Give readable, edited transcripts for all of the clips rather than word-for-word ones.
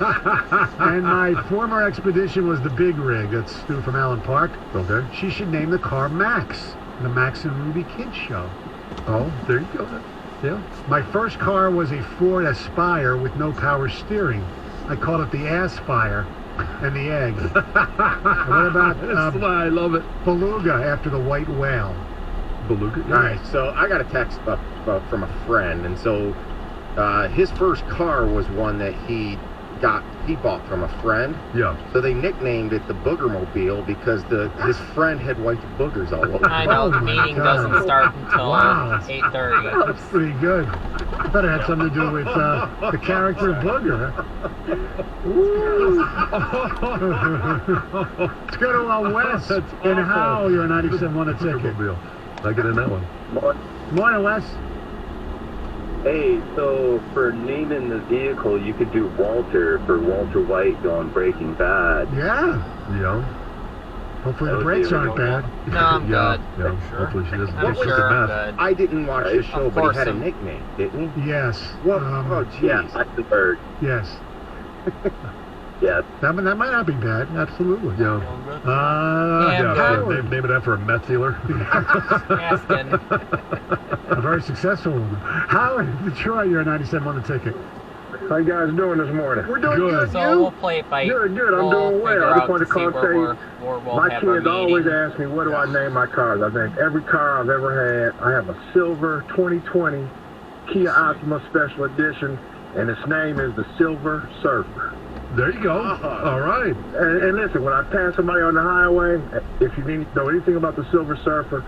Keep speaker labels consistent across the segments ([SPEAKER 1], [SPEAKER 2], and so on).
[SPEAKER 1] And my former expedition was the Big Rig. That's Stu from Allen Park.
[SPEAKER 2] Okay.
[SPEAKER 1] She should name the car Max, the Max and Ruby Kids show.
[SPEAKER 2] Oh, there you go. Yeah.
[SPEAKER 1] My first car was a Ford Aspire with no power steering. I called it the Aspire and the Egg. What about
[SPEAKER 2] That's why I love it.
[SPEAKER 1] Beluga after the white whale?
[SPEAKER 2] Beluga.
[SPEAKER 3] All right, so I got a text from a friend, and so his first car was one that he bought from a friend.
[SPEAKER 2] Yeah.
[SPEAKER 3] So they nicknamed it the Boogermobile because his friend had white boogers all over.
[SPEAKER 4] I know
[SPEAKER 1] Oh
[SPEAKER 4] the
[SPEAKER 1] my
[SPEAKER 4] meeting
[SPEAKER 1] God.
[SPEAKER 4] doesn't start until
[SPEAKER 1] Wow.
[SPEAKER 4] 8:30.
[SPEAKER 1] That's pretty good. I thought it had something to do with the character Booger. Let's go to Wes
[SPEAKER 2] That's
[SPEAKER 1] in
[SPEAKER 2] awful.
[SPEAKER 1] Howell. You're a 97 won a ticket.
[SPEAKER 2] Boogermobile. I get in that one.
[SPEAKER 1] Morning, Wes.
[SPEAKER 5] Hey, so for naming the vehicle, you could do Walter for Walter White on Breaking Bad.
[SPEAKER 1] Yeah.
[SPEAKER 2] Yeah.
[SPEAKER 1] Hopefully
[SPEAKER 5] That
[SPEAKER 1] the
[SPEAKER 5] would
[SPEAKER 1] brakes
[SPEAKER 5] be
[SPEAKER 1] aren't bad.
[SPEAKER 4] No, I'm
[SPEAKER 2] Yeah.
[SPEAKER 4] good.
[SPEAKER 2] Yeah. Hopefully she doesn't
[SPEAKER 4] I'm
[SPEAKER 2] mix with
[SPEAKER 4] sure
[SPEAKER 2] the
[SPEAKER 4] I'm
[SPEAKER 2] meth.
[SPEAKER 4] good.
[SPEAKER 3] I didn't watch the show,
[SPEAKER 4] Of
[SPEAKER 3] but he
[SPEAKER 4] course
[SPEAKER 3] had a
[SPEAKER 4] I'm-
[SPEAKER 3] nickname, didn't he?
[SPEAKER 1] Yes.
[SPEAKER 3] What? Oh,
[SPEAKER 5] Yeah,
[SPEAKER 3] jeez.
[SPEAKER 5] Eisenberg.
[SPEAKER 1] Yes.
[SPEAKER 5] Yeah,
[SPEAKER 1] That might not be bad. Absolutely.
[SPEAKER 2] Yeah.
[SPEAKER 4] Yeah,
[SPEAKER 2] Yeah.
[SPEAKER 1] Howard.
[SPEAKER 2] Name it after a meth dealer.
[SPEAKER 4] Asking.
[SPEAKER 1] A very successful one. Howard, Detroit, you're a 97 on the ticket.
[SPEAKER 5] how you guys doing this morning?
[SPEAKER 1] We're doing
[SPEAKER 2] Good.
[SPEAKER 1] good.
[SPEAKER 4] So
[SPEAKER 1] you?
[SPEAKER 4] we'll play it by
[SPEAKER 5] Good, good. I'm
[SPEAKER 4] we'll
[SPEAKER 5] doing well.
[SPEAKER 4] figure
[SPEAKER 5] I just
[SPEAKER 4] out
[SPEAKER 5] wanted to
[SPEAKER 4] see
[SPEAKER 5] call and
[SPEAKER 4] where
[SPEAKER 5] say
[SPEAKER 4] we'll
[SPEAKER 5] my
[SPEAKER 4] have our
[SPEAKER 5] kids always
[SPEAKER 4] meeting.
[SPEAKER 5] ask me, what do I name my cars? I think every car I've ever had, I have a silver 2020 Kia Optima Special Edition, and its name is the Silver Surfer.
[SPEAKER 2] There you go. All right.
[SPEAKER 5] And listen, when I pass somebody on the highway, if you know anything about the Silver Surfer,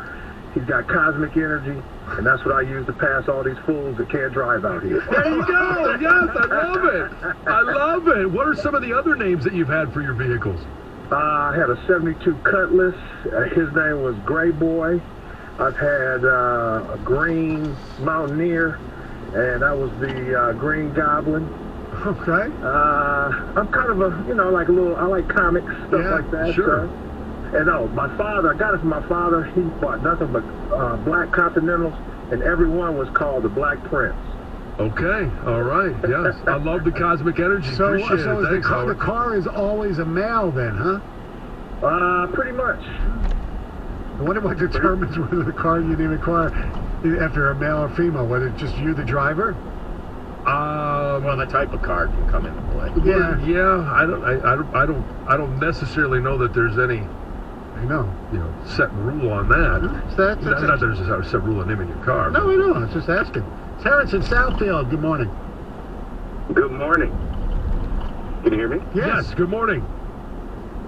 [SPEAKER 5] he's got cosmic energy, and that's what I use to pass all these fools that can't drive out here.
[SPEAKER 2] There you go. Yes, I love it. I love it. What are some of the other names that you've had for your vehicles?
[SPEAKER 5] I had a 72 Cutlass. His name was Gray Boy. I've had a green Mountaineer, and that was the Green Goblin.
[SPEAKER 1] Okay.
[SPEAKER 5] I'm kind of a, like a little, I like comics, stuff
[SPEAKER 1] Yeah,
[SPEAKER 5] like that.
[SPEAKER 2] sure.
[SPEAKER 5] So. And my father, I got it from my father. He bought nothing but black Continentals, and every one was called the Black Prince.
[SPEAKER 2] Okay. All right. Yes. I love the cosmic energy.
[SPEAKER 1] So,
[SPEAKER 2] Appreciate
[SPEAKER 1] so
[SPEAKER 2] it.
[SPEAKER 1] is
[SPEAKER 2] Thanks,
[SPEAKER 1] the
[SPEAKER 2] Howard.
[SPEAKER 1] car is always a male then, huh?
[SPEAKER 5] Pretty much.
[SPEAKER 1] I wonder what determines whether the car you name a car after a male or female, whether it's just you, the driver?
[SPEAKER 3] Well, the type of car can come into play.
[SPEAKER 1] Yeah.
[SPEAKER 2] Yeah. I don't necessarily know that there's any,
[SPEAKER 1] I know.
[SPEAKER 2] set rule on that.
[SPEAKER 1] So that's
[SPEAKER 2] Not that there's a set rule on naming your car.
[SPEAKER 1] No, I know. I was just asking. Terrence in Southfield, good morning.
[SPEAKER 5] Good morning. Can you hear me?
[SPEAKER 2] Yes. Good morning.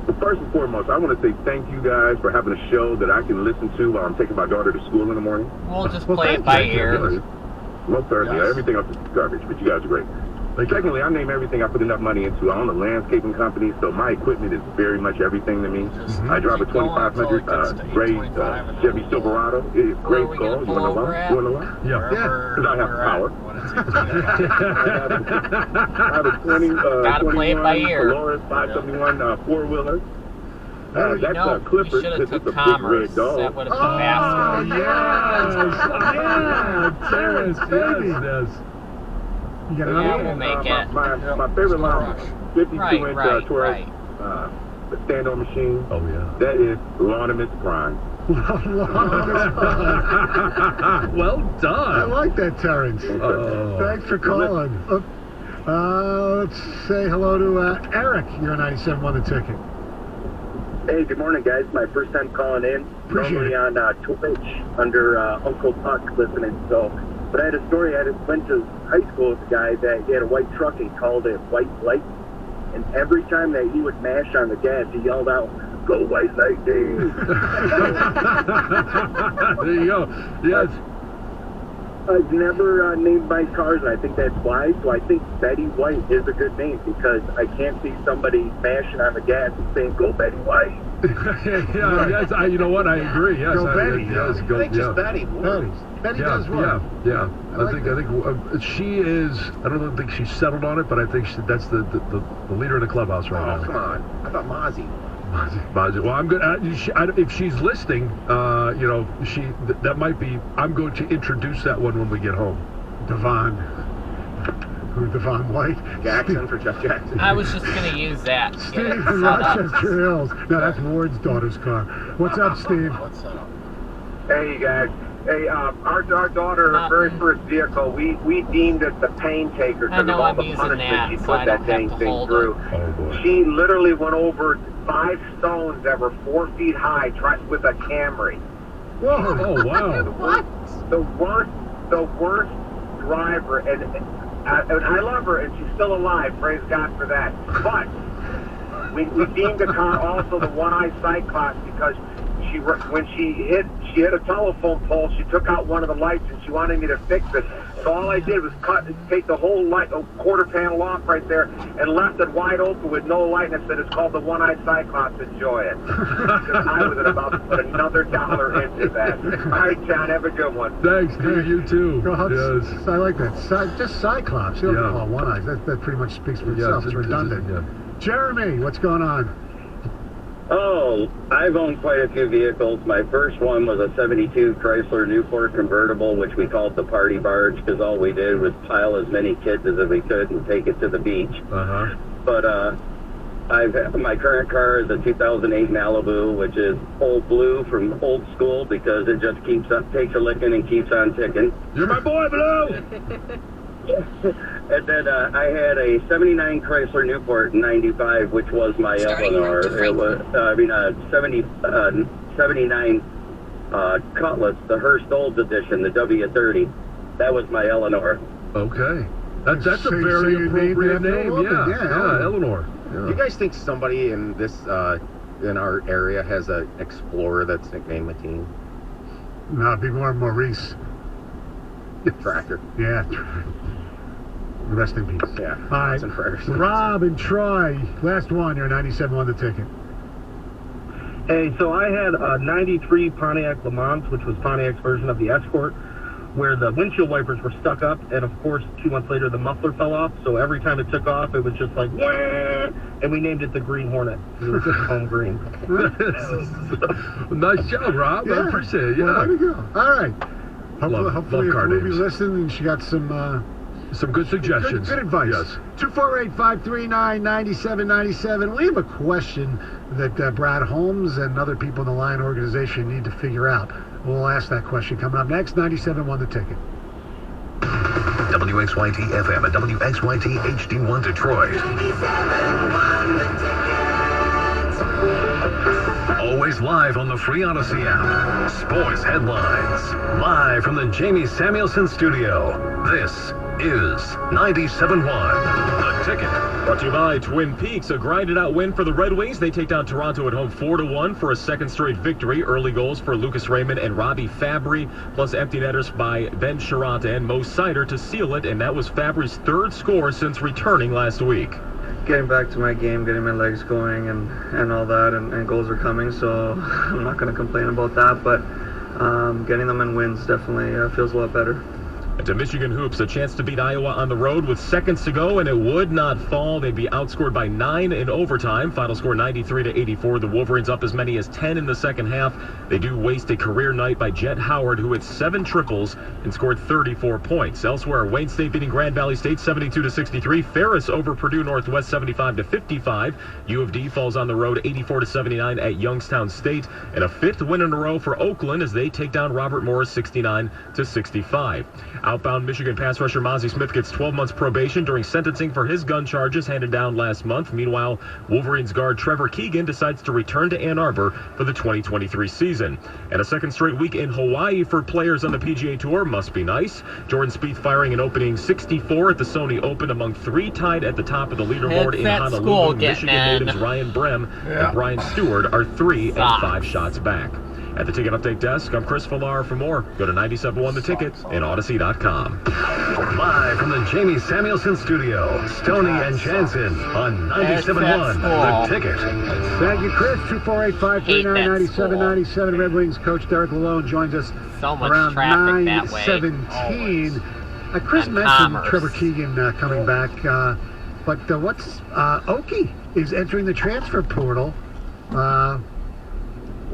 [SPEAKER 5] Well, first and foremost, I want to say thank you guys for having a show that I can listen to while I'm taking my daughter to school in the morning.
[SPEAKER 4] We'll just
[SPEAKER 1] Well,
[SPEAKER 4] play
[SPEAKER 1] thank
[SPEAKER 4] it by
[SPEAKER 1] you.
[SPEAKER 4] ear.
[SPEAKER 2] Really?
[SPEAKER 5] Most certainly.
[SPEAKER 2] Yes.
[SPEAKER 5] Everything else is garbage, but you guys are great.
[SPEAKER 2] Thank you.
[SPEAKER 5] Secondly, I name everything I put enough money into. I own a landscaping company, so my equipment is very much everything to me. I drive a 2500 gray Chevy Silverado. It's great
[SPEAKER 4] we
[SPEAKER 5] skull.
[SPEAKER 4] gonna
[SPEAKER 5] You want to
[SPEAKER 4] pull
[SPEAKER 5] know
[SPEAKER 4] over
[SPEAKER 5] why?
[SPEAKER 4] at?
[SPEAKER 5] You want to know why?
[SPEAKER 2] Yeah.
[SPEAKER 5] Because I have power. I have a 20,
[SPEAKER 4] Gotta play it by
[SPEAKER 5] 21
[SPEAKER 4] ear.
[SPEAKER 5] Polaris 571 four-wheeler. That's
[SPEAKER 4] You
[SPEAKER 5] a Clipper.
[SPEAKER 4] should have
[SPEAKER 5] It's
[SPEAKER 4] took
[SPEAKER 5] a big
[SPEAKER 4] Commerce.
[SPEAKER 5] red dog.
[SPEAKER 4] That would have
[SPEAKER 1] Oh,
[SPEAKER 4] been faster.
[SPEAKER 1] yes.
[SPEAKER 2] Yeah. Terrence.
[SPEAKER 1] baby.
[SPEAKER 2] Yes.
[SPEAKER 1] You got
[SPEAKER 4] Yeah,
[SPEAKER 1] another
[SPEAKER 4] we'll
[SPEAKER 1] one?
[SPEAKER 4] make it.
[SPEAKER 5] My favorite line, 52-inch
[SPEAKER 4] Right,
[SPEAKER 5] Taurus,
[SPEAKER 4] right.
[SPEAKER 5] the stand-on machine.
[SPEAKER 2] Oh yeah.
[SPEAKER 5] That is Lonnemus Prime.
[SPEAKER 2] Well
[SPEAKER 1] I
[SPEAKER 2] done.
[SPEAKER 1] like that, Terrence.
[SPEAKER 2] Oh.
[SPEAKER 1] Thanks for calling. Let's say hello to Eric. You're a 97 on the ticket.
[SPEAKER 5] Hey, good morning, guys. My first time calling in.
[SPEAKER 1] Appreciate
[SPEAKER 5] Normally on Twitch under Uncle Puck listening. So, but I had a story. I went to high school with a guy that he had a white truck and called it White Light. And every time that he would mash on the gas, he yelled out, "Go White Lightning!"
[SPEAKER 2] There you go. Yes.
[SPEAKER 5] I've never named my cars, and I think that's why. So I think Betty White is a good name because I can't see somebody mashing on the gas and saying, "Go Betty White."
[SPEAKER 2] Yeah. Yes. You know what? I agree. Yes.
[SPEAKER 1] Go Betty.
[SPEAKER 2] Yes.
[SPEAKER 3] I
[SPEAKER 2] Go.
[SPEAKER 3] think
[SPEAKER 2] Yeah.
[SPEAKER 3] just Betty.
[SPEAKER 1] Betty
[SPEAKER 2] Yeah,
[SPEAKER 1] does work.
[SPEAKER 2] yeah.
[SPEAKER 1] I
[SPEAKER 2] I
[SPEAKER 1] like
[SPEAKER 2] think
[SPEAKER 1] that.
[SPEAKER 2] she is. I don't think she's settled on it, but I think that's the leader of the clubhouse right
[SPEAKER 3] Oh,
[SPEAKER 2] now.
[SPEAKER 3] come on. I thought Mozzie.
[SPEAKER 2] Well, I'm good. If she's listening, that might be. I'm going to introduce that one when we get home.
[SPEAKER 1] Devon. Who, Devon White?
[SPEAKER 3] Jackson for Jeff Jackson.
[SPEAKER 4] I was just gonna use that. to get
[SPEAKER 1] Steve
[SPEAKER 4] it
[SPEAKER 1] in
[SPEAKER 4] set up.
[SPEAKER 1] Rochester Hills. No, that's Ward's daughter's car. What's up, Steve?
[SPEAKER 5] Hey, you guys. Hey, our daughter, her very first vehicle, we deemed it the pain taker
[SPEAKER 4] I
[SPEAKER 5] because
[SPEAKER 4] know
[SPEAKER 5] of all
[SPEAKER 4] I'm
[SPEAKER 5] the
[SPEAKER 4] using
[SPEAKER 5] punishment
[SPEAKER 4] that,
[SPEAKER 5] she
[SPEAKER 4] so
[SPEAKER 5] put
[SPEAKER 4] I
[SPEAKER 5] that
[SPEAKER 4] don't
[SPEAKER 5] dang
[SPEAKER 4] have to
[SPEAKER 5] thing
[SPEAKER 4] hold
[SPEAKER 5] through.
[SPEAKER 2] Oh, boy.
[SPEAKER 5] She literally went over 5 stones that were 4 feet high with a Camry.
[SPEAKER 1] Whoa.
[SPEAKER 2] Oh, wow.
[SPEAKER 4] What?
[SPEAKER 5] The worst driver, and I love her, and she's still alive. Praise God for that. But we deemed the car also the one-eyed Cyclops because when she hit a telephone pole. She took out one of the lights and she wanted me to fix it. So all I did was take the whole quarter panel off right there and left it wide open with no light. And I said, it's called the one-eyed Cyclops. Enjoy it. Because I was about to put another $1 into that. All right, John, have a good one.
[SPEAKER 2] Thanks, Steve. You too.
[SPEAKER 1] Yes. I like that. Just Cyclops. You don't
[SPEAKER 2] Yeah.
[SPEAKER 1] call it one eye. That pretty much speaks for
[SPEAKER 2] Yeah,
[SPEAKER 1] itself. It's redundant.
[SPEAKER 2] yeah.
[SPEAKER 1] Jeremy, what's going on?
[SPEAKER 6] Oh, I've owned quite a few vehicles. My first one was a 72 Chrysler Newport convertible, which we called the party barge because all we did was pile as many kids as we could and take it to the beach.
[SPEAKER 2] Uh-huh.
[SPEAKER 6] But my current car is a 2008 Malibu, which is old blue from old school because it just takes a licking and keeps on ticking.
[SPEAKER 2] You're my boy, Blue!
[SPEAKER 6] And then I had a 79 Chrysler Newport in 95, which was my Eleanor. It was, 79 Cutlass, the Hearst Olds edition, the W30. That was my Eleanor.
[SPEAKER 2] Okay. That's a
[SPEAKER 1] So
[SPEAKER 2] very
[SPEAKER 1] you named
[SPEAKER 2] appropriate
[SPEAKER 1] after a
[SPEAKER 2] name.
[SPEAKER 1] woman.
[SPEAKER 2] Yeah,
[SPEAKER 1] Yeah,
[SPEAKER 2] Eleanor.
[SPEAKER 3] Do you guys think somebody in this in our area has an Explorer that's nicknamed Mateen?
[SPEAKER 1] No, it'd be more Maurice.
[SPEAKER 3] Tractor.
[SPEAKER 1] Yeah. Rest in peace.
[SPEAKER 3] Yeah.
[SPEAKER 1] All right.
[SPEAKER 3] Thoughts and prayers.
[SPEAKER 1] Rob and Troy, last one. You're 97 on the ticket.
[SPEAKER 7] Hey, so I had a 93 Pontiac Le Mans, which was Pontiac's version of the Escort, where the windshield wipers were stuck up, and of course, 2 months later, the muffler fell off, so every time it took off, it was just like, wah! And we named it the Green Hornet. It was just home green.
[SPEAKER 2] Nice job, Rob. I appreciate it. Yeah.
[SPEAKER 1] Well, there you go. All right. Hopefully
[SPEAKER 2] love car
[SPEAKER 1] Ruby
[SPEAKER 2] names.
[SPEAKER 1] listened and she got some
[SPEAKER 2] Some good suggestions.
[SPEAKER 1] good advice.
[SPEAKER 2] Yes.
[SPEAKER 1] 248-539-9797. We have a question that Brad Holmes and other people in the Lion organization need to figure out. We'll ask that question coming up next. 97 won the ticket.
[SPEAKER 8] WXYT FM and WXYT HD1 Detroit. Always live on the free Odyssey app. Sports headlines. Live from the Jamie Samuelson studio. This is 97.1 The Ticket.
[SPEAKER 9] Brought to you by Twin Peaks, a grinded-out win for the Red Wings. They take down Toronto at home 4-1 for a second straight victory. Early goals for Lucas Raymond and Robbie Fabry, plus empty netters by Ben Chiranta and Mo Sider to seal it, and that was Fabry's third score since returning last week.
[SPEAKER 10] Getting back to my game, getting my legs going and all that, and goals are coming, so I'm not going to complain about that, but getting them in wins definitely feels a lot better.
[SPEAKER 9] And to Michigan Hoops, a chance to beat Iowa on the road with seconds to go, and it would not fall. They'd be outscored by 9 in overtime. Final score 93-84. The Wolverines up as many as 10 in the second half. They do waste a career night by Jet Howard, who hit 7 triples and scored 34 points. Elsewhere, Wayne State beating Grand Valley State 72-63. Ferris over Purdue Northwest 75-55. U of D falls on the road 84-79 at Youngstown State. And a 5th win in a row for Oakland as they take down Robert Morris 69-65. Outbound Michigan pass rusher Mozzie Smith gets 12 months probation during sentencing for his gun charges handed down last month. Meanwhile, Wolverines guard Trevor Keegan decides to return to Ann Arbor for the 2023 season. And a second straight week in Hawaii for players on the PGA Tour must be nice. Jordan Spieth firing an opening 64 at the Sony Open among 3 tied at the top of the leaderboard in Honolulu. Michigan natives Ryan Brem and Brian Stewart are 3 and 5 shots back. At the Ticket Update Desk, I'm Chris Villar. For more, go to 97.1 The Ticket and Odyssey.com.
[SPEAKER 8] Live from the Jamie Samuelson studio, Stoney and Jansen on 97.1 The Ticket.
[SPEAKER 1] Thank you, Chris. 248-539-9797. Red Wings coach Derek Lalone joins us
[SPEAKER 4] So much
[SPEAKER 1] around
[SPEAKER 4] traffic that way.
[SPEAKER 1] 9:17. Chris
[SPEAKER 4] And
[SPEAKER 1] mentioned
[SPEAKER 4] commerce.
[SPEAKER 1] Trevor Keegan coming back, but what's Oki is entering the transfer portal.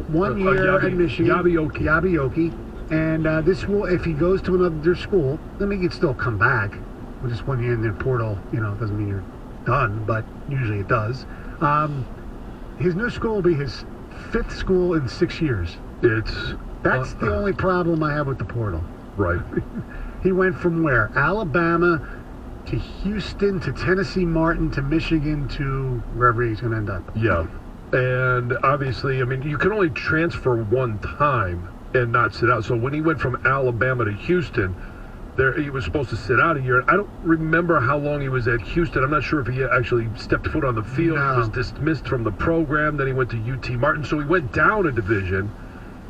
[SPEAKER 1] 1 year at Michigan.
[SPEAKER 2] Yabi
[SPEAKER 1] Oki. And this will, if he goes to another school, then he can still come back. just when you're in the portal, doesn't mean you're done, but usually it does. His new school will be his 5th school in 6 years. That's the only problem I have with the portal.
[SPEAKER 2] Right.
[SPEAKER 1] He went from where? Alabama to Houston to Tennessee Martin to Michigan to wherever he's going to end up.
[SPEAKER 2] Yeah. And obviously, I mean, you can only transfer one time and not sit out. So when he went from Alabama to Houston, he was supposed to sit out a year. I don't remember how long he was at Houston. I'm not sure if he actually stepped foot on the field.
[SPEAKER 1] No.
[SPEAKER 2] He was dismissed from the program. Then he went to UT Martin. So he went down a division.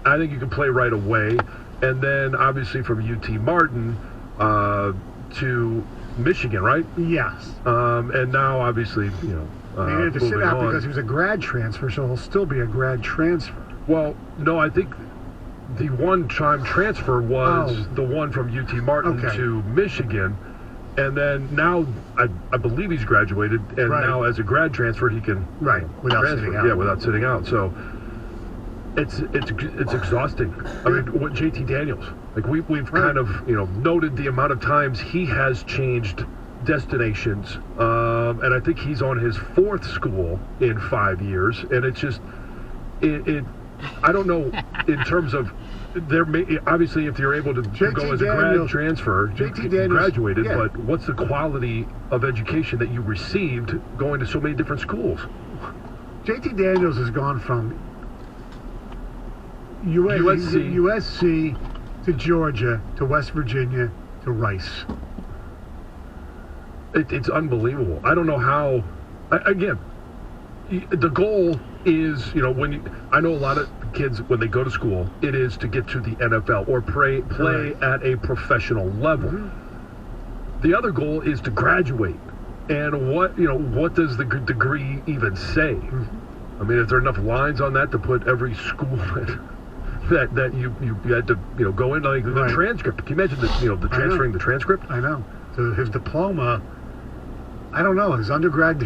[SPEAKER 2] I think you can play right away. And then obviously from UT Martin to Michigan, right?
[SPEAKER 1] Yes.
[SPEAKER 2] And now obviously,
[SPEAKER 1] he had to sit out
[SPEAKER 2] on.
[SPEAKER 1] because he was a grad transfer, so he'll still be a grad transfer.
[SPEAKER 2] Well, no, I think the one-time transfer was the one from UT Martin to Michigan, and then now I believe he's graduated, and now as a grad transfer he can
[SPEAKER 1] without
[SPEAKER 2] transfer.
[SPEAKER 1] sitting out.
[SPEAKER 2] Yeah, without sitting out. So it's exhausting. I mean, what JT Daniels, like we've kind of noted the amount of times he has changed destinations, and I think he's on his 4th school in 5 years, and it's just I don't know in terms of obviously if you're able to go as a grad transfer, you graduated, but what's the quality of education that you received going to so many different schools?
[SPEAKER 1] JT Daniels has gone from USC to Georgia to West Virginia to Rice.
[SPEAKER 2] It's unbelievable. I don't know how. Again, the goal is, I know a lot of kids when they go to school, it is to get to the NFL or play at a professional level. Mm-hmm. The other goal is to graduate. And what does the degree even say? Mm-hmm. I mean, is there enough lines on that to put every school that you had to go in, like the transcript? Can you imagine the transferring the transcript?
[SPEAKER 1] I know. So his diploma, I don't know, his undergrad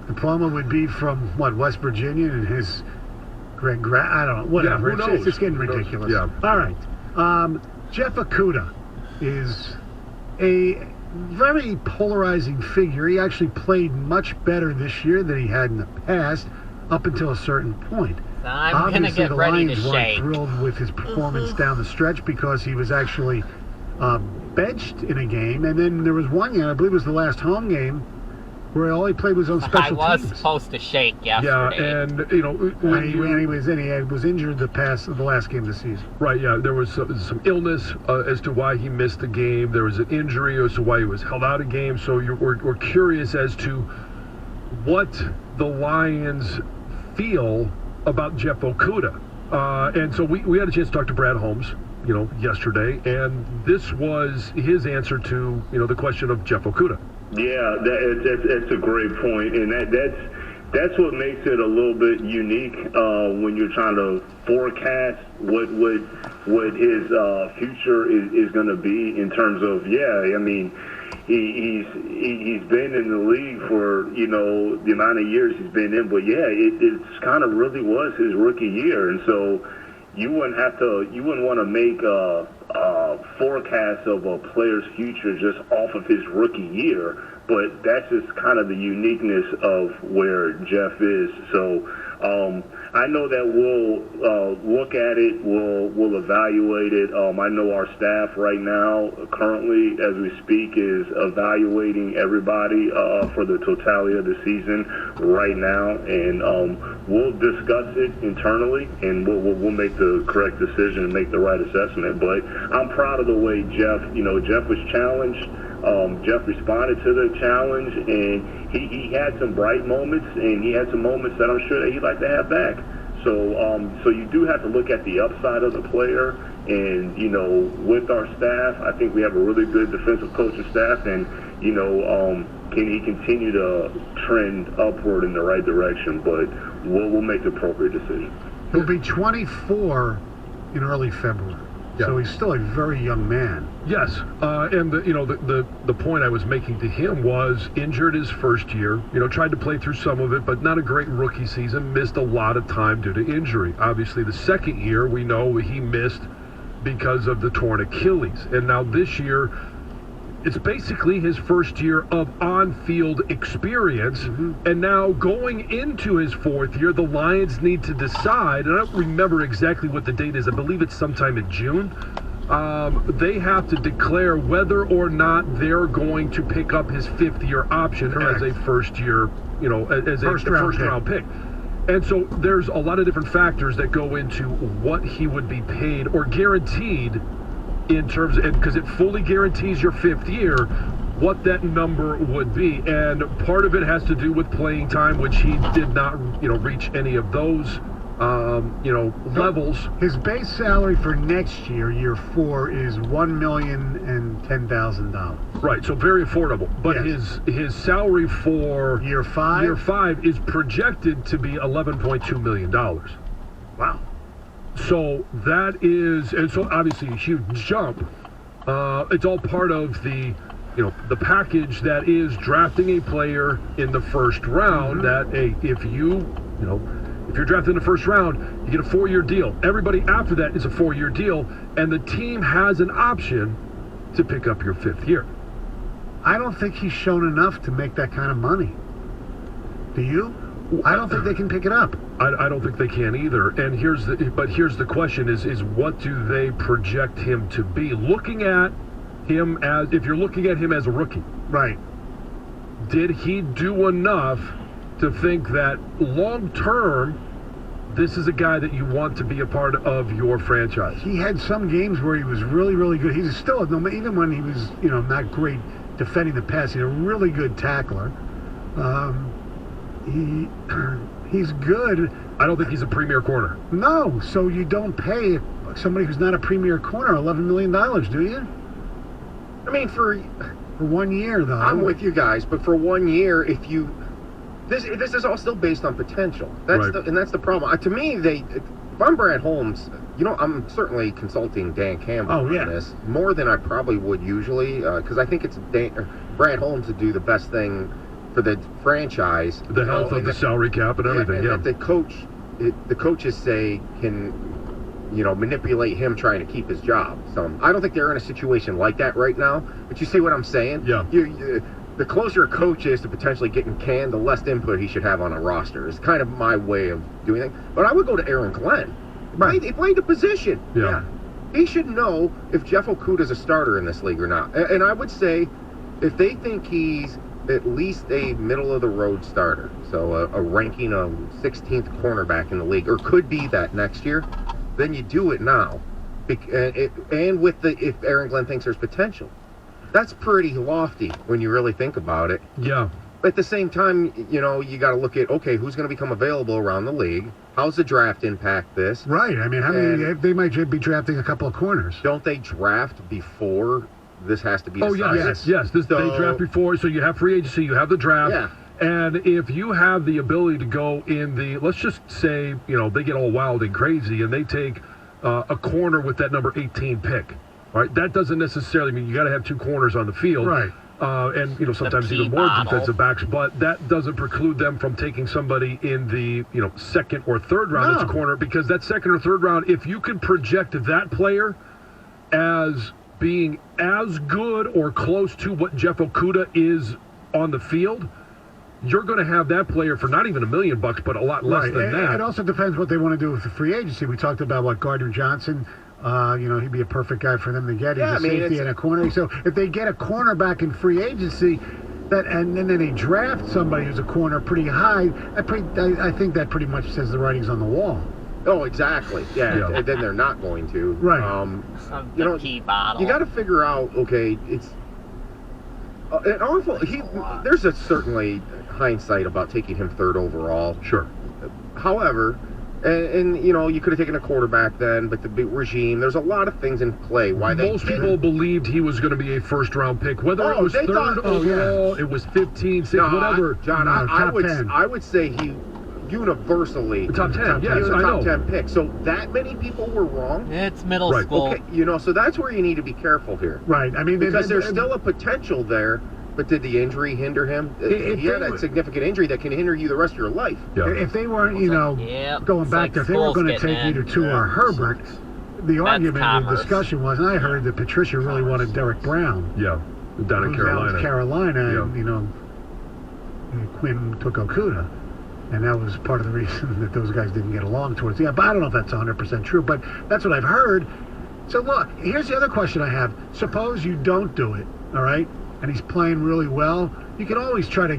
[SPEAKER 1] diploma would be from West Virginia, and his grad I don't know, whatever.
[SPEAKER 2] Yeah, who knows?
[SPEAKER 1] It's getting ridiculous.
[SPEAKER 2] Yeah.
[SPEAKER 1] All right. Jeff Okudah is a very polarizing figure. He actually played much better this year than he had in the past, up until a certain point.
[SPEAKER 4] I'm going to get ready to
[SPEAKER 1] shake. The Lions weren't thrilled with his performance down the stretch because he was actually benched in a game, and then there was one game, I believe it was the last home game, where all he played was on special teams.
[SPEAKER 4] I was supposed to shake yesterday.
[SPEAKER 2] Yeah, and
[SPEAKER 1] he was injured the last game of the season.
[SPEAKER 2] Right. Yeah, there was some illness as to why he missed the game. There was an injury as to why he was held out of game. So we're curious as to what the Lions feel about Jeff Okudah. And so we had a chance to talk to Brad Holmes, yesterday, and this was his answer to the question of Jeff Okudah.
[SPEAKER 11] Yeah, that's a great point, and that's what makes it a little bit unique when you're trying to forecast what his future is going to be in terms of I mean, he's been in the league for the amount of years he's been in, but it's kind of really was his rookie year, and so you wouldn't want to make a forecast of a player's future just off of his rookie year, but that's just kind of the uniqueness of where Jeff is. So I know that we'll look at it, we'll evaluate it. I know our staff right now, currently as we speak, is evaluating everybody for the totality of the season right now, and we'll discuss it internally, and we'll make the correct decision and make the right assessment. But I'm proud of the way Jeff was challenged. Jeff responded to the challenge, and he had some bright moments, and he had some moments that I'm sure that he'd like to have back. So you do have to look at the upside of the player, and with our staff, I think we have a really good defensive coaching staff, and can he continue to trend upward in the right direction? But we'll make the appropriate decision.
[SPEAKER 1] He'll be 24 in early February. Yeah. So he's still a very young man.
[SPEAKER 2] Yes, and the point I was making to him was injured his first year. Tried to play through some of it, but not a great rookie season. Missed a lot of time due to injury. Obviously, the second year we know he missed because of the torn Achilles, and now this year it's basically his first year of on-field experience. And now going into his fourth year, the Lions need to decide, and I don't remember exactly what the date is. I believe it's sometime in June. They have to declare whether or not they're going to pick up his fifth-year option as a first-year, as a first-round pick. And so there's a lot of different factors that go into what he would be paid or guaranteed in terms, because it fully guarantees your fifth year, what that number would be. And part of it has to do with playing time, which he did not, reach any of those, levels.
[SPEAKER 1] His base salary for next year, year 4, is $1,010,000.
[SPEAKER 2] Right, so very affordable. But his salary for
[SPEAKER 1] year 5
[SPEAKER 2] is projected to be $11.2 million.
[SPEAKER 1] Wow.
[SPEAKER 2] So that is, and so obviously a huge jump. It's all part of the package that is drafting a player in the first round. That if you're drafted in the first round, you get a 4-year deal. Everybody after that is a 4-year deal, and the team has an option to pick up your fifth year.
[SPEAKER 1] I don't think he's shown enough to make that kind of money. Do you? I don't think they can pick it up.
[SPEAKER 2] I don't think they can either. And here's the question is what do they project him to be? Looking at him if you're looking at him as a rookie.
[SPEAKER 1] Right.
[SPEAKER 2] Did he do enough to think that long term, this is a guy that you want to be a part of your franchise?
[SPEAKER 1] He had some games where he was really, really good. He's still, even when he was, not great defending the pass, he's a really good tackler. He's good.
[SPEAKER 2] I don't think he's a premier corner.
[SPEAKER 1] No, so you don't pay somebody who's not a premier corner $11 million, do you?
[SPEAKER 3] I mean, for
[SPEAKER 1] 1 year, though.
[SPEAKER 3] I'm with you guys, but for 1 year, this is all still based on potential. That's the problem. To me, if I'm Brad Holmes, I'm certainly consulting Dan Campbell on this more than I probably would usually, because I think it's Brad Holmes to do the best thing for the franchise,
[SPEAKER 2] the health of the salary cap and everything.
[SPEAKER 3] That the coaches say can, manipulate him trying to keep his job. So I don't think they're in a situation like that right now. But you see what I'm saying?
[SPEAKER 2] Yeah.
[SPEAKER 3] The closer a coach is to potentially getting canned, the less input he should have on a roster. It's kind of my way of doing it. But I would go to Aaron Glenn. Right. He played the position.
[SPEAKER 2] Yeah.
[SPEAKER 3] He should know if Jeff Okuda's a starter in this league or not. And I would say if they think he's at least a middle-of-the-road starter, so a ranking of 16th cornerback in the league, or could be that next year, then you do it now. And if Aaron Glenn thinks there's potential. That's pretty lofty when you really think about it.
[SPEAKER 2] Yeah.
[SPEAKER 3] But at the same time, you got to look at, okay, who's going to become available around the league? How's the draft impact this?
[SPEAKER 1] Right. I mean, they might be drafting a couple of corners.
[SPEAKER 3] Don't they draft before this has to be decided?
[SPEAKER 2] Yes. They draft before, so you have free agency, you have the draft.
[SPEAKER 3] Yeah.
[SPEAKER 2] And if you have the ability to go in let's just say, they get all wild and crazy and they take a corner with that number 18 pick, right? That doesn't necessarily mean you got to have 2 corners on the field.
[SPEAKER 1] Right.
[SPEAKER 2] And sometimes even more defensive backs, but that doesn't preclude them from taking somebody in the second or third round as a corner, because that second or third round, if you can project that player as being as good or close to what Jeff Okudah is on the field, you're going to have that player for not even $1 million, but a lot less than that.
[SPEAKER 1] It also depends what they want to do with the free agency. We talked about Gardner Johnson. He'd be a perfect guy for them to get. He's a safety and a corner. So if they get a cornerback in free agency, and then they draft somebody who's a corner pretty high, I think that pretty much says the writing's on the wall.
[SPEAKER 3] Oh, exactly. Yeah. And then they're not going to.
[SPEAKER 1] Right.
[SPEAKER 4] Key bottle.
[SPEAKER 3] You got to figure out. Okay, it's an awful. There's certainly hindsight about taking him 3rd overall.
[SPEAKER 2] Sure.
[SPEAKER 3] However, and you could have taken a quarterback then, but the big regime. There's a lot of things in play.
[SPEAKER 2] Most people believed he was going to be a first-round pick, whether it was 3rd overall, it was 15, 16, whatever.
[SPEAKER 3] John, I would say he universally
[SPEAKER 2] top 10. Yes,
[SPEAKER 3] he was a
[SPEAKER 2] I
[SPEAKER 3] top
[SPEAKER 2] know.
[SPEAKER 3] 10 pick. So that many people were wrong.
[SPEAKER 4] It's middle school.
[SPEAKER 3] Okay, so that's where you need to be careful here.
[SPEAKER 1] Right. I mean,
[SPEAKER 3] because there's still a potential there. But did the injury hinder him? He had a significant injury that can hinder you the rest of your life.
[SPEAKER 2] Yeah.
[SPEAKER 1] If they weren't, going back there, if they were going to take either Tua or Herbert, the argument and the discussion was, and I heard that Patricia really wanted Derek Brown.
[SPEAKER 2] Yeah. down in
[SPEAKER 1] who's down with
[SPEAKER 2] Carolina.
[SPEAKER 1] Carolina,
[SPEAKER 2] Yeah.
[SPEAKER 1] and, you know, Quinn took Okuda. And that was part of the reason that those guys didn't get along towards the end. But I don't know if that's 100% true, but that's what I've heard. So look, here's the other question I have. Suppose you don't do it, all right? And he's playing really well. You can always try to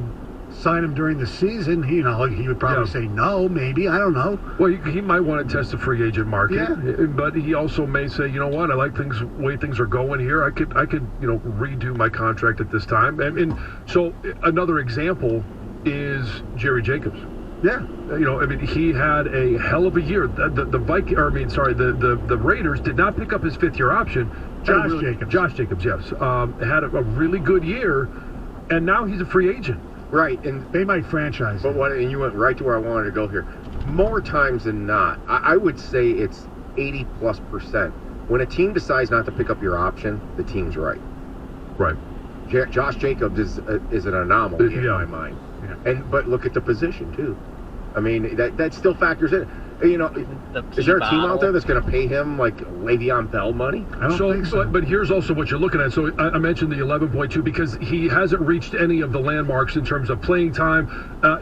[SPEAKER 1] sign him during the season. You know, he would probably say no, maybe. I don't know.
[SPEAKER 2] Well, he might want to test the free agent market,
[SPEAKER 1] Yeah.
[SPEAKER 2] but he also may say, you know what, I like things way things are going here. I could redo my contract at this time. And so another example is Jerry Jacobs.
[SPEAKER 1] Yeah.
[SPEAKER 2] He had a hell of a year. The Raiders did not pick up his fifth-year option.
[SPEAKER 1] Josh
[SPEAKER 2] Jacobs, yes. Had a really good year, and now he's a free agent.
[SPEAKER 3] Right, and
[SPEAKER 1] they might franchise
[SPEAKER 3] him. And you went right to where I wanted to go here. More times than not, I would say it's 80+%. When a team decides not to pick up your option, the team's right.
[SPEAKER 2] Right.
[SPEAKER 3] Josh Jacobs is an anomaly in my mind. Yeah. But look at the position too. I mean, that still factors in. You know, is there a team out there that's going to pay him like Le'Veon Bell money?
[SPEAKER 1] I don't think so.
[SPEAKER 2] But here's also what you're looking at. So I mentioned the 11.2 because he hasn't reached any of the landmarks in terms of playing time.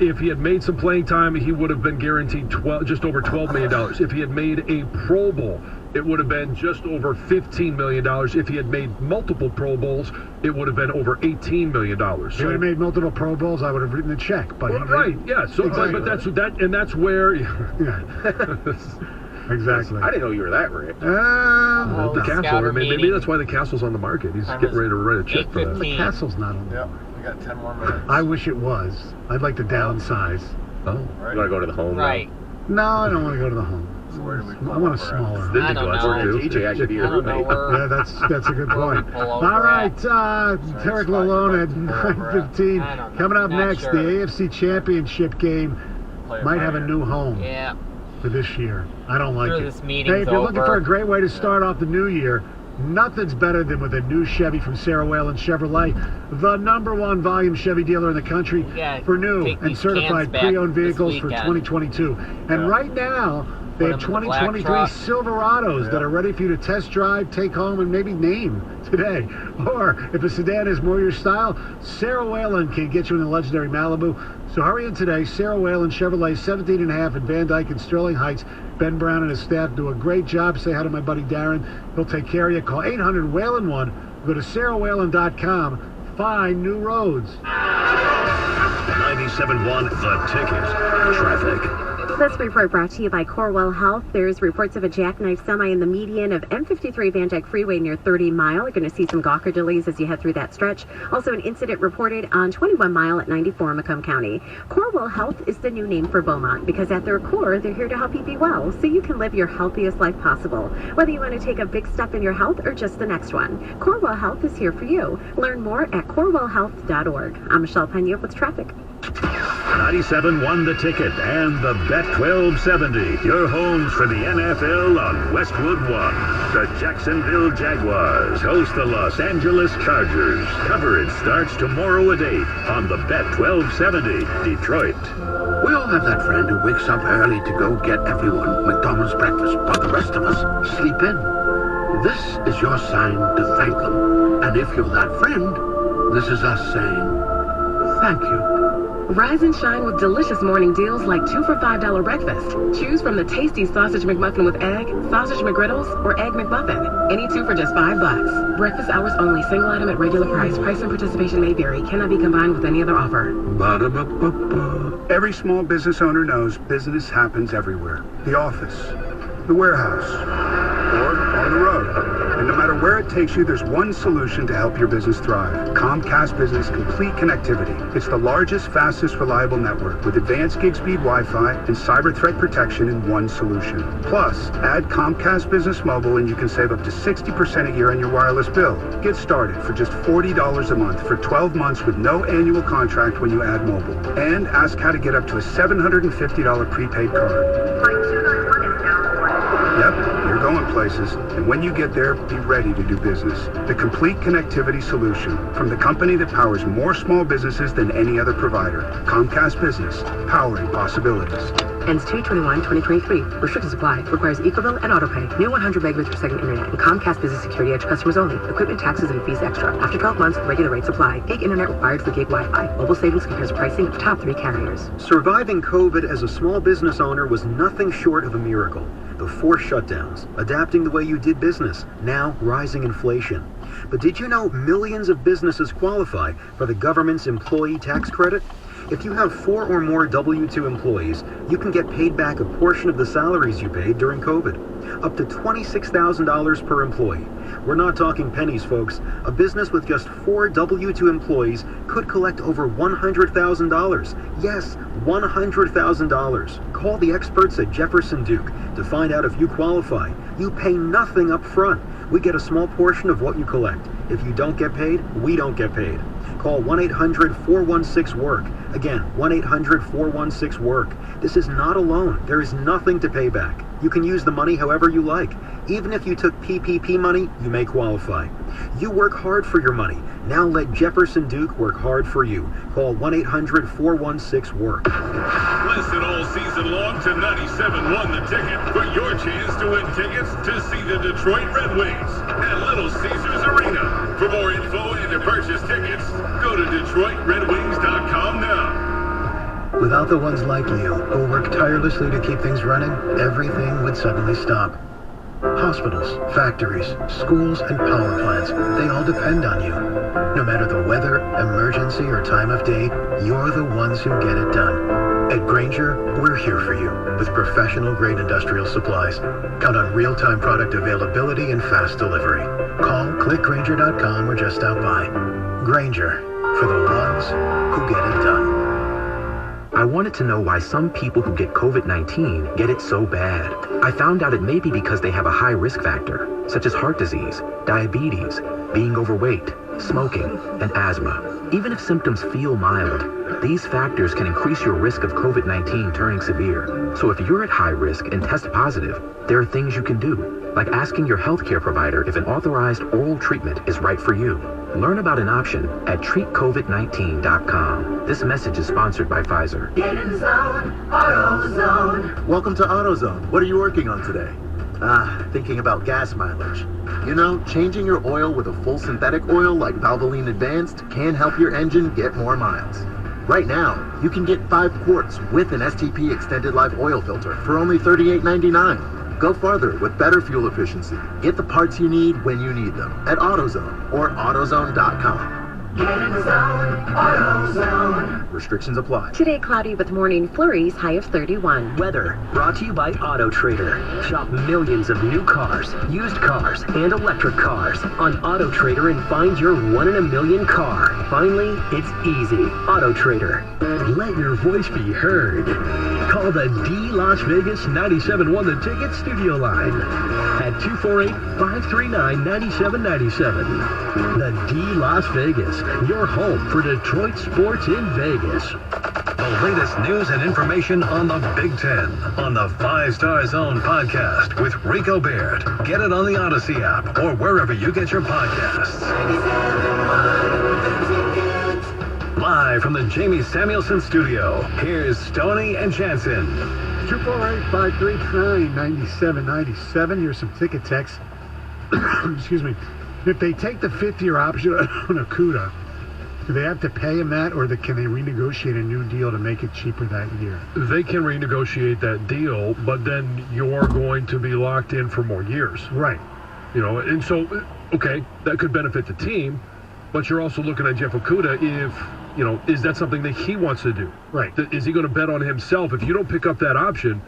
[SPEAKER 2] If he had made some playing time, he would have been guaranteed just over $12 million. If he had made a Pro Bowl, it would have been just over $15 million. If he had made multiple Pro Bowls, it would have been over $18 million.
[SPEAKER 1] If he would have made multiple Pro Bowls, I would have written a check. But
[SPEAKER 2] yeah. So,
[SPEAKER 1] exactly.
[SPEAKER 2] but that's where.
[SPEAKER 1] Yeah. Exactly.
[SPEAKER 3] I didn't know you were that rich.
[SPEAKER 2] The Castle. Maybe that's why the Castle's on the market. He's getting ready to write a check for that.
[SPEAKER 1] The Castle's not on.
[SPEAKER 12] Yeah, we got 10 more minutes.
[SPEAKER 1] I wish it was. I'd like to downsize.
[SPEAKER 2] Oh.
[SPEAKER 3] Right. You want to go to the home?
[SPEAKER 4] Right.
[SPEAKER 1] No, I don't want to go to the home.
[SPEAKER 12] So where do we
[SPEAKER 1] I want a smaller.
[SPEAKER 4] I don't know.
[SPEAKER 3] TJ actually be your roommate.
[SPEAKER 1] Yeah, that's a good point. All right, Tarek Lalone at 9:15. Coming up next, the AFC Championship game might have a new home.
[SPEAKER 4] Yeah.
[SPEAKER 1] For this year. I don't like it.
[SPEAKER 4] This meeting's
[SPEAKER 1] Hey, if you're looking
[SPEAKER 4] over.
[SPEAKER 1] for a great way to start off the new year, nothing's better than with a new Chevy from Sarah Whalen Chevrolet, the #1 volume Chevy dealer in the country for new and certified pre-owned vehicles for 2022. And right now, they have 2023 Silverados that are ready for you to test drive, take home, and maybe name today. Or if a sedan is more your style, Sarah Whalen can get you in the legendary Malibu. So hurry in today. Sarah Whalen Chevrolet, 17.5 in Van Dyke and Sterling Heights. Ben Brown and his staff do a great job. Say hi to my buddy Darren. He'll take care of you. Call 800-WHALEN-1. Go to sarahwhalen.com. Find new roads.
[SPEAKER 8] 97.1 The Ticket. Traffic.
[SPEAKER 13] This report brought to you by Corewell Health. There's reports of a jackknife semi in the median of M53 Van Dyke Freeway near 30 Mile. You're going to see some Gawker delays as you head through that stretch. Also, an incident reported on 21 Mile at 94 Macomb County. Corewell Health is the new name for Beaumont because at their core, they're here to help you be well so you can live your healthiest life possible. Whether you want to take a big step in your health or just the next one, Corewell Health is here for you. Learn more at corewellhealth.org. I'm Michelle Pena with traffic.
[SPEAKER 8] 97.1 The Ticket and the Bet 1270. Your homes for the NFL on Westwood One. The Jacksonville Jaguars host the Los Angeles Chargers. Coverage starts tomorrow at 8 on the Bet 1270 Detroit.
[SPEAKER 14] We all have that friend who wakes up early to go get everyone McDonald's breakfast, while the rest of us sleep in. This is your sign to thank them. And if you're that friend, this is us saying thank you.
[SPEAKER 15] Rise and shine with delicious morning deals like 2 for $5 breakfast. Choose from the tasty sausage McMuffin with egg, sausage McGriddles, or egg McMuffin. Any two for just $5. Breakfast hours only. Single item at regular price. Price and participation may vary. Cannot be combined with any other offer.
[SPEAKER 14] Ba-da-ba-ba-ba.
[SPEAKER 16] Every small business owner knows business happens everywhere. The office, the warehouse, or on the road. And no matter where it takes you, there's one solution to help your business thrive. Comcast Business Complete Connectivity. It's the largest, fastest, reliable network with advanced gig speed Wi-Fi and cyber threat protection in one solution. Plus, add Comcast Business Mobile and you can save up to 60% a year on your wireless bill. Get started for just $40 a month for 12 months with no annual contract when you add mobile. And ask how to get up to a $750 prepaid card. Yep, you're going places. And when you get there, be ready to do business. The complete connectivity solution from the company that powers more small businesses than any other provider. Comcast Business, powering possibilities.
[SPEAKER 15] Ends 2/21/2023. Restricted supply. Requires EcoBill and AutoPay. New 100 megabits per second internet and Comcast Business Security Edge customers only. Equipment, taxes, and fees extra. After 12 months, regular rates apply. Gig internet required for gig Wi-Fi. Mobile savings compares pricing of top 3 carriers.
[SPEAKER 12] Surviving COVID as a small business owner was nothing short of a miracle. The forced shutdowns, adapting the way you did business, now rising inflation. But did you know millions of businesses qualify for the government's employee tax credit? If you have 4 or more W-2 employees, you can get paid back a portion of the salaries you paid during COVID, up to $26,000 per employee. We're not talking pennies, folks. A business with just 4 W-2 employees could collect over $100,000. Yes, $100,000. Call the experts at Jefferson Duke to find out if you qualify. You pay nothing up front. We get a small portion of what you collect. If you don't get paid, we don't get paid. Call 1-800-416-WORK. Again, 1-800-416-WORK. This is not a loan. There is nothing to pay back. You can use the money however you like. Even if you took PPP money, you may qualify. You work hard for your money. Now let Jefferson Duke work hard for you. Call 1-800-416-WORK.
[SPEAKER 8] Listen all season long to 97.1 The Ticket for your chance to win tickets to see the Detroit Red Wings at Little Caesars Arena. For more info and to purchase tickets, go to DetroitRedWings.com now.
[SPEAKER 17] Without the ones like you, who work tirelessly to keep things running, everything would suddenly stop. Hospitals, factories, schools, and power plants, they all depend on you. No matter the weather, emergency, or time of day, you're the ones who get it done. At Grainger, we're here for you with professional-grade industrial supplies. Count on real-time product availability and fast delivery. Call, click Grainger.com, or just stop by. Grainger, for the ones who get it done.
[SPEAKER 18] I wanted to know why some people who get COVID-19 get it so bad. I found out it may be because they have a high risk factor, such as heart disease, diabetes, being overweight, smoking, and asthma. Even if symptoms feel mild, these factors can increase your risk of COVID-19 turning severe. So if you're at high risk and test positive, there are things you can do, like asking your healthcare provider if an authorized oral treatment is right for you. Learn about an option at treatcovid19.com. This message is sponsored by Pfizer.
[SPEAKER 19] Get in the zone, AutoZone.
[SPEAKER 20] Welcome to AutoZone. What are you working on today? Thinking about gas mileage. You know, changing your oil with a full synthetic oil like Valvoline Advanced can help your engine get more miles. Right now, you can get 5 quarts with an STP extended life oil filter for only $38.99. Go farther with better fuel efficiency. Get the parts you need when you need them at AutoZone or AutoZone.com.
[SPEAKER 19] Get in the zone, AutoZone.
[SPEAKER 20] Restrictions apply.
[SPEAKER 13] Today, cloudy with morning flurries, high of 31.
[SPEAKER 21] Weather brought to you by Auto Trader. Shop millions of new cars, used cars, and electric cars on Auto Trader and find your 1 in a million car. Finally, it's easy. Auto Trader.
[SPEAKER 2] Let your voice be heard. Call the D Las Vegas 97.1 The Ticket studio line at 248-539-9797. The D Las Vegas, your home for Detroit sports in Vegas.
[SPEAKER 8] The latest news and information on the Big Ten on the 5 Star Zone podcast with Rico Baird. Get it on the Odyssey app or wherever you get your podcasts. Live from the Jamie Samuelson studio, here's Stoney and Jansen.
[SPEAKER 1] 248-539-9797. Here's some ticket text. Excuse me. If they take the 5th-year option on Okuda, do they have to pay him that, or can they renegotiate a new deal to make it cheaper that year?
[SPEAKER 2] They can renegotiate that deal, but then you're going to be locked in for more years.
[SPEAKER 1] Right.
[SPEAKER 2] You know, and so, okay, that could benefit the team, but you're also looking at Jeff Okuda if, you know, is that something that he wants to do?
[SPEAKER 1] Right.
[SPEAKER 2] Is he going to bet on himself? If you don't pick up that option,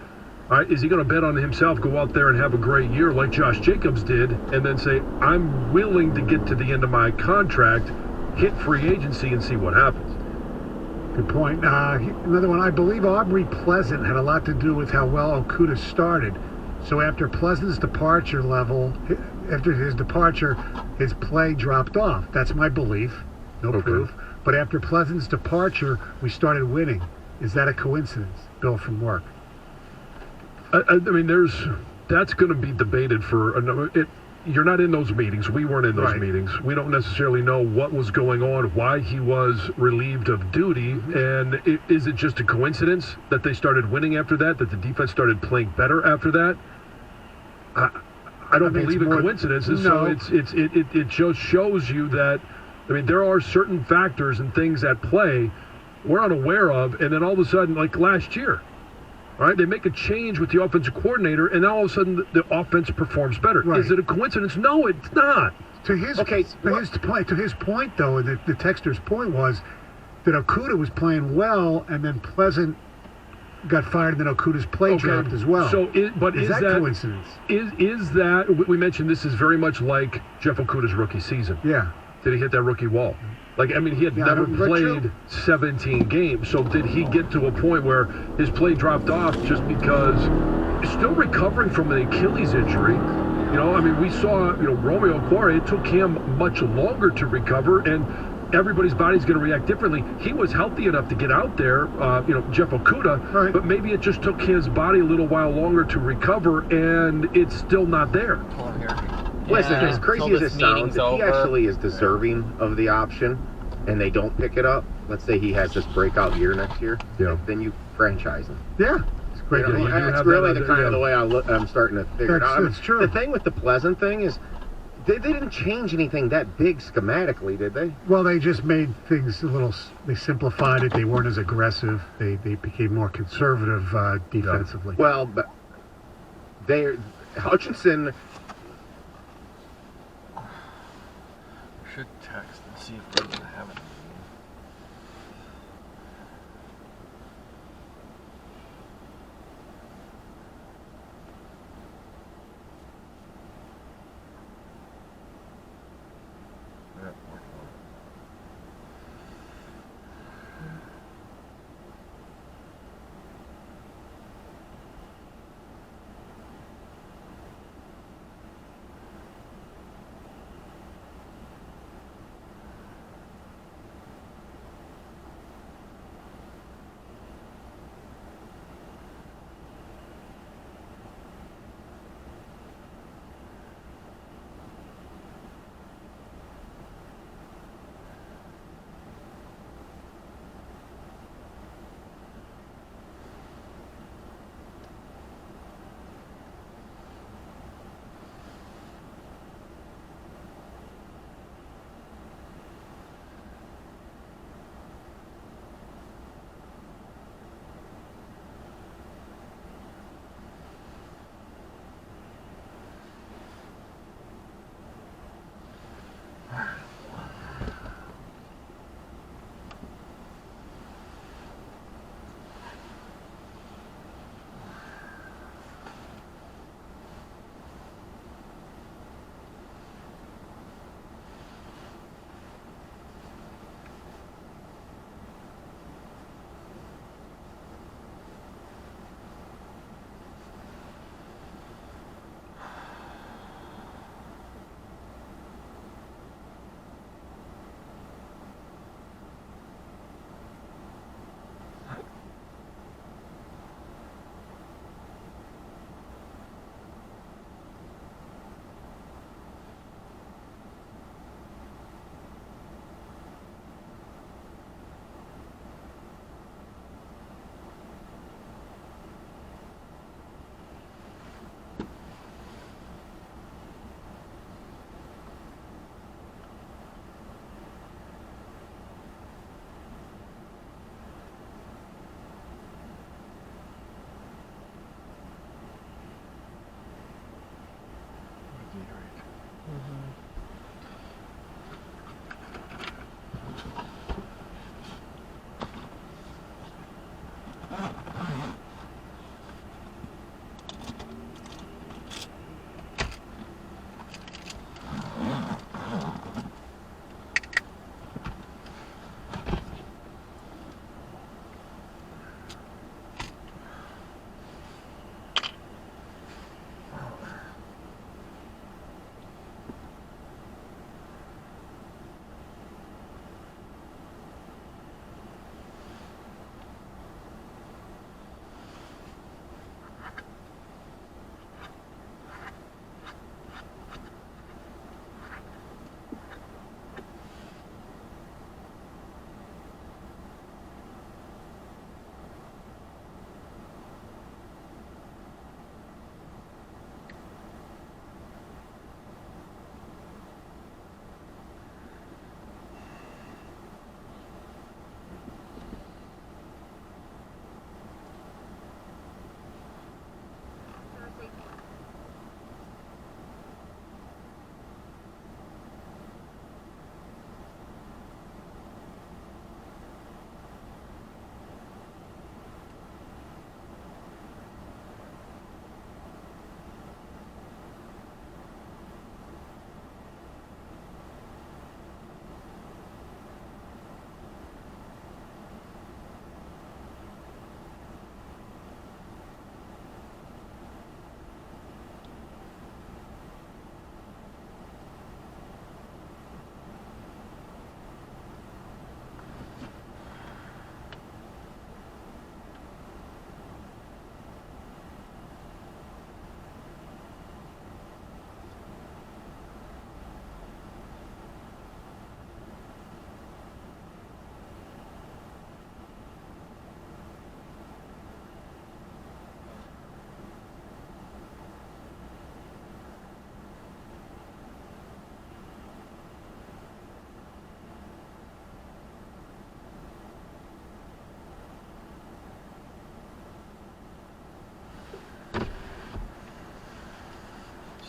[SPEAKER 2] all right, is he going to bet on himself, go out there and have a great year like Josh Jacobs did, and then say, I'm willing to get to the end of my contract, hit free agency, and see what happens?
[SPEAKER 1] Good point. Another one, I believe Aubrey Pleasant had a lot to do with how well Okuda started. So after Pleasant's departure, his play dropped off. That's my belief. No proof. But after Pleasant's departure, we started winning. Is that a coincidence? Bill from work.
[SPEAKER 2] I mean, that's going to be debated for a number. you're not in those meetings. We weren't in those
[SPEAKER 1] Right.
[SPEAKER 2] meetings. We don't necessarily know what was going on, why he was relieved of duty, and is it just a coincidence that they started winning after that the defense started playing better after that? I don't
[SPEAKER 1] think
[SPEAKER 2] believe
[SPEAKER 1] it's
[SPEAKER 2] in
[SPEAKER 1] more-
[SPEAKER 2] coincidences.
[SPEAKER 1] No.
[SPEAKER 2] So it just shows you that, I mean, there are certain factors and things at play we're unaware of, and then all of a sudden, like last year, right? They make a change with the offensive coordinator, and then all of a sudden the offense performs better.
[SPEAKER 1] Right.
[SPEAKER 2] Is it a coincidence? No, it's not.
[SPEAKER 1] To his point, though, the texter's point was that Okudah was playing well, and then Pleasant got fired, and then Okudah's play dropped as well.
[SPEAKER 2] So, is
[SPEAKER 1] that coincidence?
[SPEAKER 2] Is that, we mentioned this is very much like Jeff Okudah's rookie season.
[SPEAKER 1] Yeah.
[SPEAKER 2] Did he hit that rookie wall? Like, I mean, he had
[SPEAKER 1] Yeah,
[SPEAKER 2] never
[SPEAKER 1] but
[SPEAKER 2] played
[SPEAKER 1] true.
[SPEAKER 2] 17 games. So did he get to a point where his play dropped off just because he's still recovering from an Achilles injury? You know, I mean, we saw, Romeo Okwara, it took him much longer to recover, and everybody's body's going to react differently. He was healthy enough to get out there, Jeff Okudah, but maybe it just took his body a little while longer to recover, and it's still not there.
[SPEAKER 3] Listen,
[SPEAKER 4] Yeah,
[SPEAKER 3] as crazy
[SPEAKER 4] until
[SPEAKER 3] as
[SPEAKER 4] this
[SPEAKER 3] it sounds,
[SPEAKER 4] meeting's
[SPEAKER 3] if he
[SPEAKER 4] over.
[SPEAKER 3] actually is deserving of the option and they don't pick it up, let's say he has this breakout year next year, then you franchise him.
[SPEAKER 1] Yeah. It's great.
[SPEAKER 3] You know,
[SPEAKER 2] you do
[SPEAKER 3] that's
[SPEAKER 2] have
[SPEAKER 3] really
[SPEAKER 2] that
[SPEAKER 3] the
[SPEAKER 2] other-
[SPEAKER 3] kind of the way I'm starting to figure it out.
[SPEAKER 1] That's true.
[SPEAKER 3] The thing with the Pleasant thing is they didn't change anything that big schematically, did they?
[SPEAKER 1] Well, they just made things they simplified it. They weren't as aggressive. They became more conservative defensively.
[SPEAKER 3] Well, but Hutchinson.
[SPEAKER 5] Should text and see if they're going to have it.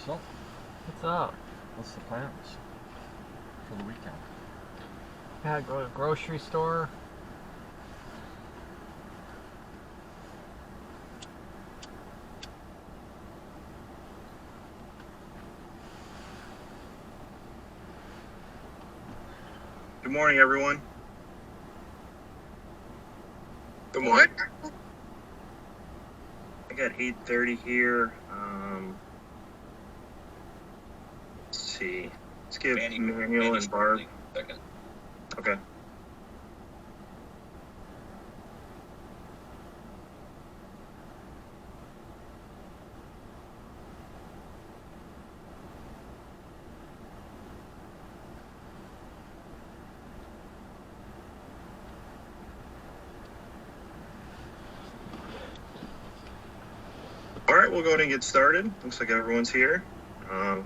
[SPEAKER 5] So,
[SPEAKER 4] What's up?
[SPEAKER 5] what's the plans for the weekend?
[SPEAKER 4] Yeah, go to the grocery store.
[SPEAKER 6] Good morning, everyone. Good morning. I got 8:30 here. Let's see. Let's give Manuel and Barb. Okay. All right, we'll go ahead and get started. Looks like everyone's here. We'll